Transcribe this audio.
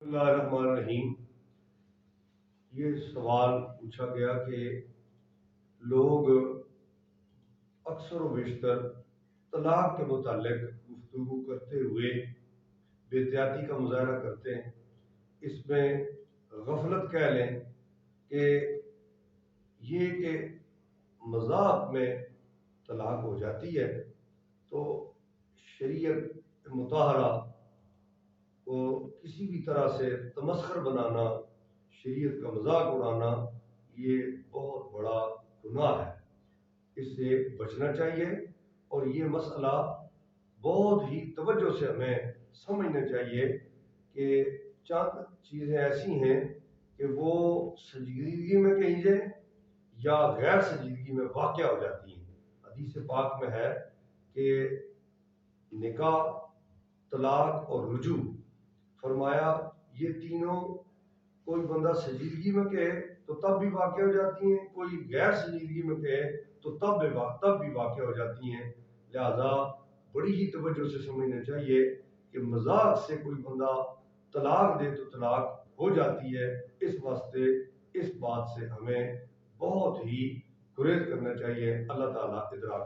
बिस्मिल्लाहिर्रहमानिर्रहीम। ये सवाल पूछा गया कि लोग अक्सर व बेशतर तलाक के मुतालिक गुफ्तगू करते हुए बेहतियाती का मुजाहरा करते हैं। इसमें गफलत कह लें कि ये कि मजाक में तलाक हो जाती है तो शरीयत मुताहरा को किसी भी तरह से तमस्खर बनाना, शरीयत का मजाक उड़ाना, ये बहुत बड़ा गुनाह है। इससे बचना चाहिए और ये मसला बहुत ही तवज्जो से हमें समझना चाहिए कि चंद चीज़ें ऐसी हैं कि वो संजीदगी में कही जाए या गैर संजीदगी में वाक़या हो जाती हैं। हदीस पाक में है कि निकाह, तलाक और रुजू, फरमाया ये तीनों कोई बंदा संजीदगी में कहे तो तब भी वाक़या हो जाती हैं, कोई गैर संजीदगी में कहे तो तब भी वाक़या हो जाती हैं। लिहाजा बड़ी ही तवज्जो से समझना चाहिए कि मजाक से कोई बंदा तलाक दे तो तलाक हो जाती है। इस वास्ते इस बात से हमें बहुत ही गुरेज करना चाहिए। अल्लाह ताला इदराक